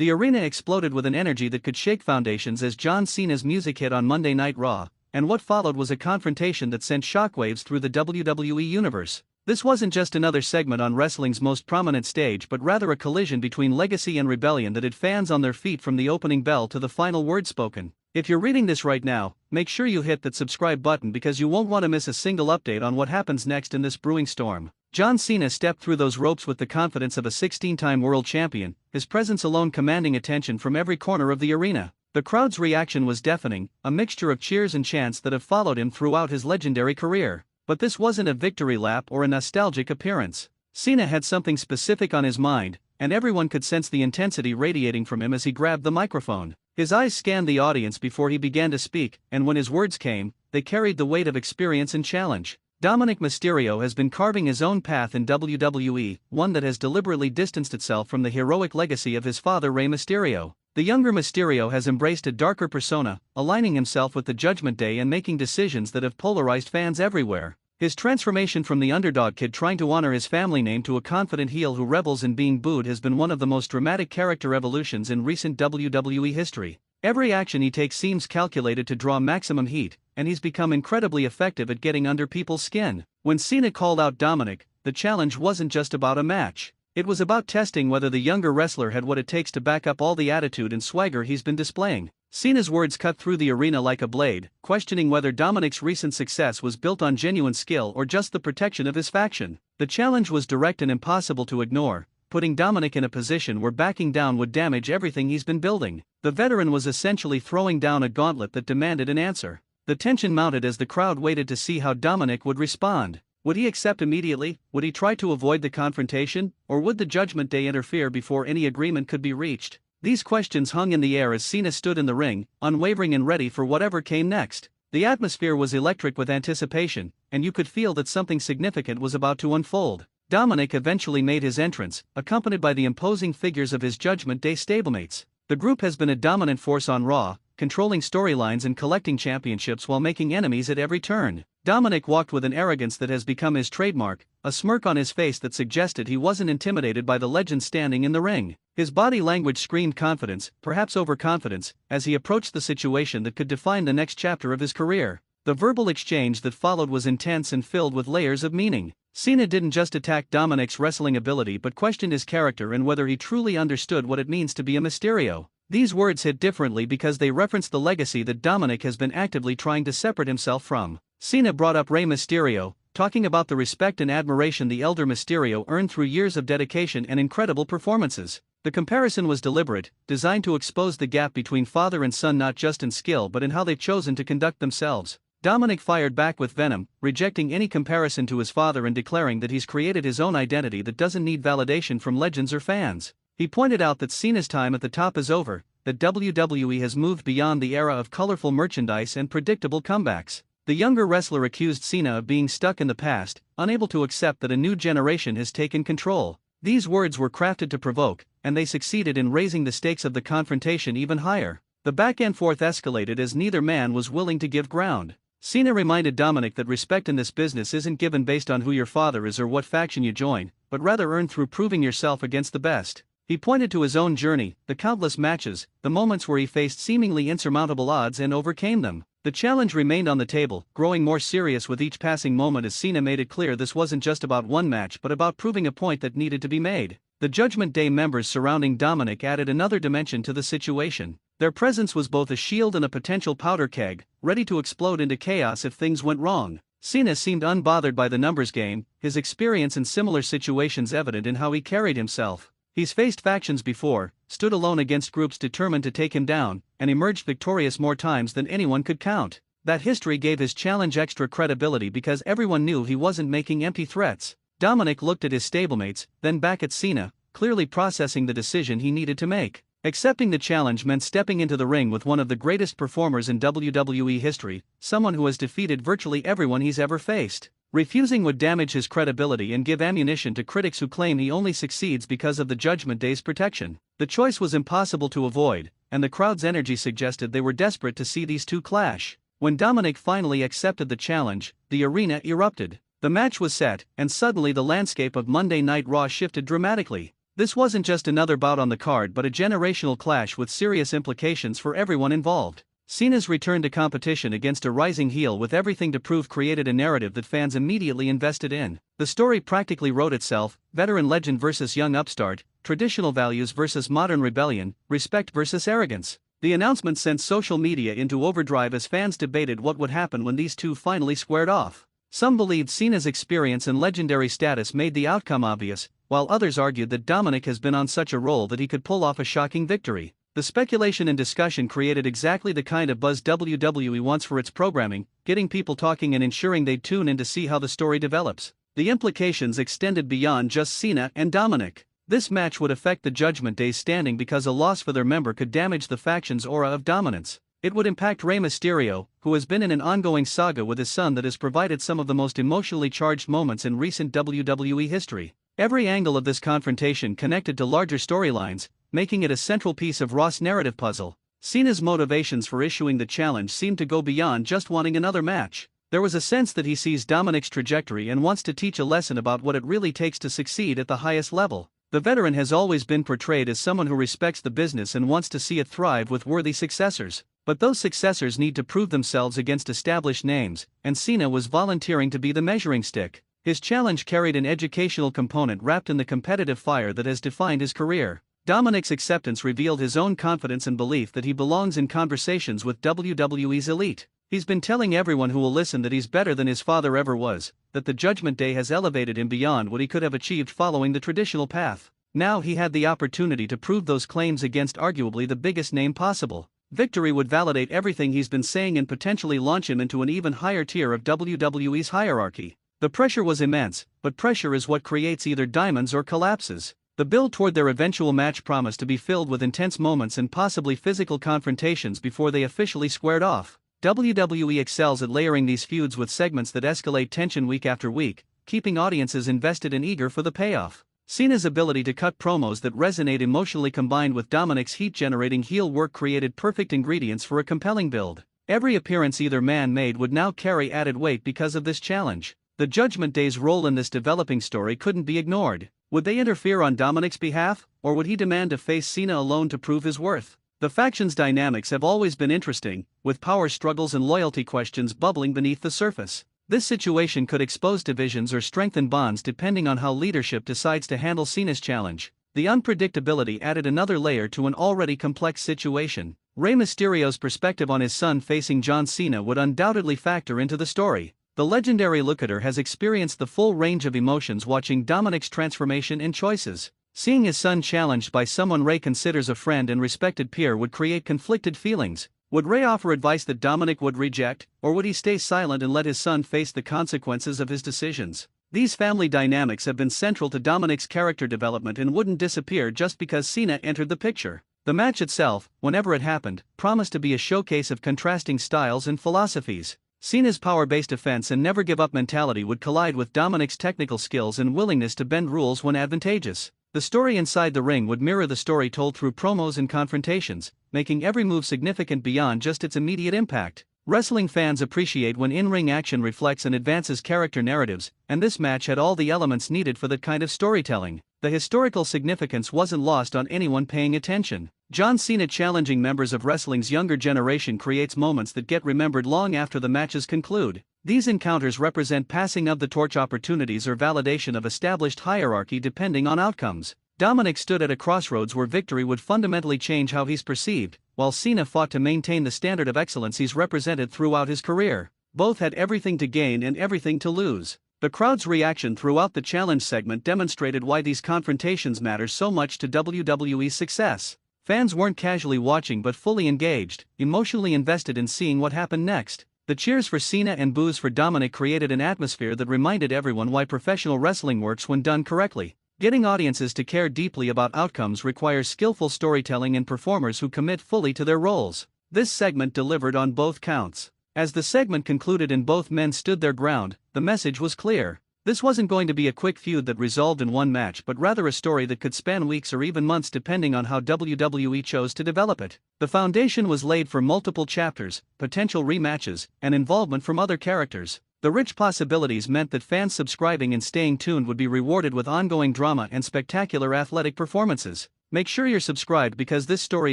The arena exploded with an energy that could shake foundations as John Cena's music hit on Monday Night Raw, and what followed was a confrontation that sent shockwaves through the WWE Universe. This wasn't just another segment on wrestling's most prominent stage but rather a collision between legacy and rebellion that had fans on their feet from the opening bell to the final word spoken. If you're reading this right now, make sure you hit that subscribe button because you won't want to miss a single update on what happens next in this brewing storm. John Cena stepped through those ropes with the confidence of a 16-time world champion, his presence alone commanding attention from every corner of the arena. The crowd's reaction was deafening, a mixture of cheers and chants that have followed him throughout his legendary career. But this wasn't a victory lap or a nostalgic appearance. Cena had something specific on his mind, and everyone could sense the intensity radiating from him as he grabbed the microphone. His eyes scanned the audience before he began to speak, and when his words came, they carried the weight of experience and challenge. Dominik Mysterio has been carving his own path in WWE, one that has deliberately distanced itself from the heroic legacy of his father Rey Mysterio. The younger Mysterio has embraced a darker persona, aligning himself with the Judgment Day and making decisions that have polarized fans everywhere. His transformation from the underdog kid trying to honor his family name to a confident heel who revels in being booed has been one of the most dramatic character evolutions in recent WWE history. Every action he takes seems calculated to draw maximum heat, and he's become incredibly effective at getting under people's skin. When Cena called out Dominik, the challenge wasn't just about a match. It was about testing whether the younger wrestler had what it takes to back up all the attitude and swagger he's been displaying. Cena's words cut through the arena like a blade, questioning whether Dominik's recent success was built on genuine skill or just the protection of his faction. The challenge was direct and impossible to ignore, putting Dominik in a position where backing down would damage everything he's been building. The veteran was essentially throwing down a gauntlet that demanded an answer. The tension mounted as the crowd waited to see how Dominik would respond. Would he accept immediately? Would he try to avoid the confrontation? Or would the Judgment Day interfere before any agreement could be reached? These questions hung in the air as Cena stood in the ring, unwavering and ready for whatever came next. The atmosphere was electric with anticipation, and you could feel that something significant was about to unfold. Dominik eventually made his entrance, accompanied by the imposing figures of his Judgment Day stablemates. The group has been a dominant force on Raw, controlling storylines and collecting championships while making enemies at every turn. Dominik walked with an arrogance that has become his trademark, a smirk on his face that suggested he wasn't intimidated by the legend standing in the ring. His body language screamed confidence, perhaps overconfidence, as he approached the situation that could define the next chapter of his career. The verbal exchange that followed was intense and filled with layers of meaning. Cena didn't just attack Dominik's wrestling ability but questioned his character and whether he truly understood what it means to be a Mysterio. These words hit differently because they referenced the legacy that Dominik has been actively trying to separate himself from. Cena brought up Rey Mysterio, talking about the respect and admiration the elder Mysterio earned through years of dedication and incredible performances. The comparison was deliberate, designed to expose the gap between father and son not just in skill but in how they've chosen to conduct themselves. Dominik fired back with venom, rejecting any comparison to his father and declaring that he's created his own identity that doesn't need validation from legends or fans. He pointed out that Cena's time at the top is over, that WWE has moved beyond the era of colorful merchandise and predictable comebacks. The younger wrestler accused Cena of being stuck in the past, unable to accept that a new generation has taken control. These words were crafted to provoke, and they succeeded in raising the stakes of the confrontation even higher. The back and forth escalated as neither man was willing to give ground. Cena reminded Dominik that respect in this business isn't given based on who your father is or what faction you join, but rather earned through proving yourself against the best. He pointed to his own journey, the countless matches, the moments where he faced seemingly insurmountable odds and overcame them. The challenge remained on the table, growing more serious with each passing moment as Cena made it clear this wasn't just about one match but about proving a point that needed to be made. The Judgment Day members surrounding Dominik added another dimension to the situation. Their presence was both a shield and a potential powder keg, ready to explode into chaos if things went wrong. Cena seemed unbothered by the numbers game, his experience in similar situations evident in how he carried himself. He's faced factions before, stood alone against groups determined to take him down, and emerged victorious more times than anyone could count. That history gave his challenge extra credibility because everyone knew he wasn't making empty threats. Dominik looked at his stablemates, then back at Cena, clearly processing the decision he needed to make. Accepting the challenge meant stepping into the ring with one of the greatest performers in WWE history, someone who has defeated virtually everyone he's ever faced. Refusing would damage his credibility and give ammunition to critics who claim he only succeeds because of the Judgment Day's protection. The choice was impossible to avoid, and the crowd's energy suggested they were desperate to see these two clash. When Dominik finally accepted the challenge, the arena erupted. The match was set, and suddenly the landscape of Monday Night Raw shifted dramatically. This wasn't just another bout on the card but a generational clash with serious implications for everyone involved. Cena's return to competition against a rising heel with everything to prove created a narrative that fans immediately invested in. The story practically wrote itself: veteran legend versus young upstart, traditional values versus modern rebellion, respect versus arrogance. The announcement sent social media into overdrive as fans debated what would happen when these two finally squared off. Some believed Cena's experience and legendary status made the outcome obvious, while others argued that Dominik has been on such a roll that he could pull off a shocking victory. The speculation and discussion created exactly the kind of buzz WWE wants for its programming, getting people talking and ensuring they'd tune in to see how the story develops. The implications extended beyond just Cena and Dominik. This match would affect the Judgment Day's standing because a loss for their member could damage the faction's aura of dominance. It would impact Rey Mysterio, who has been in an ongoing saga with his son that has provided some of the most emotionally charged moments in recent WWE history. Every angle of this confrontation connected to larger storylines, making it a central piece of Raw's narrative puzzle. Cena's motivations for issuing the challenge seemed to go beyond just wanting another match. There was a sense that he sees Dominik's trajectory and wants to teach a lesson about what it really takes to succeed at the highest level. The veteran has always been portrayed as someone who respects the business and wants to see it thrive with worthy successors. But those successors need to prove themselves against established names, and Cena was volunteering to be the measuring stick. His challenge carried an educational component wrapped in the competitive fire that has defined his career. Dominik's acceptance revealed his own confidence and belief that he belongs in conversations with WWE's elite. He's been telling everyone who will listen that he's better than his father ever was, that the Judgment Day has elevated him beyond what he could have achieved following the traditional path. Now he had the opportunity to prove those claims against arguably the biggest name possible. Victory would validate everything he's been saying and potentially launch him into an even higher tier of WWE's hierarchy. The pressure was immense, but pressure is what creates either diamonds or collapses. The build toward their eventual match promised to be filled with intense moments and possibly physical confrontations before they officially squared off. WWE excels at layering these feuds with segments that escalate tension week after week, keeping audiences invested and eager for the payoff. Cena's ability to cut promos that resonate emotionally combined with Dominik's heat-generating heel work created perfect ingredients for a compelling build. Every appearance either man made would now carry added weight because of this challenge. The Judgment Day's role in this developing story couldn't be ignored. Would they interfere on Dominik's behalf, or would he demand to face Cena alone to prove his worth? The faction's dynamics have always been interesting, with power struggles and loyalty questions bubbling beneath the surface. This situation could expose divisions or strengthen bonds depending on how leadership decides to handle Cena's challenge. The unpredictability added another layer to an already complex situation. Rey Mysterio's perspective on his son facing John Cena would undoubtedly factor into the story. The legendary lookator has experienced the full range of emotions watching Dominik's transformation and choices. Seeing his son challenged by someone Rey considers a friend and respected peer would create conflicted feelings. Would Rey offer advice that Dominik would reject, or would he stay silent and let his son face the consequences of his decisions? These family dynamics have been central to Dominik's character development and wouldn't disappear just because Cena entered the picture. The match itself, whenever it happened, promised to be a showcase of contrasting styles and philosophies. Cena's power-based defense and never-give-up mentality would collide with Dominik's technical skills and willingness to bend rules when advantageous. The story inside the ring would mirror the story told through promos and confrontations, making every move significant beyond just its immediate impact. Wrestling fans appreciate when in-ring action reflects and advances character narratives, and this match had all the elements needed for that kind of storytelling. The historical significance wasn't lost on anyone paying attention. John Cena challenging members of wrestling's younger generation creates moments that get remembered long after the matches conclude. These encounters represent passing of the torch opportunities or validation of established hierarchy depending on outcomes. Dominik stood at a crossroads where victory would fundamentally change how he's perceived, while Cena fought to maintain the standard of excellence he's represented throughout his career. Both had everything to gain and everything to lose. The crowd's reaction throughout the challenge segment demonstrated why these confrontations matter so much to WWE's success. Fans weren't casually watching but fully engaged, emotionally invested in seeing what happened next. The cheers for Cena and boos for Dominik created an atmosphere that reminded everyone why professional wrestling works when done correctly. Getting audiences to care deeply about outcomes requires skillful storytelling and performers who commit fully to their roles. This segment delivered on both counts. As the segment concluded and both men stood their ground, the message was clear. This wasn't going to be a quick feud that resolved in one match but rather a story that could span weeks or even months depending on how WWE chose to develop it. The foundation was laid for multiple chapters, potential rematches, and involvement from other characters. The rich possibilities meant that fans subscribing and staying tuned would be rewarded with ongoing drama and spectacular athletic performances. Make sure you're subscribed because this story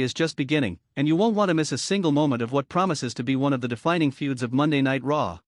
is just beginning, and you won't want to miss a single moment of what promises to be one of the defining feuds of Monday Night Raw.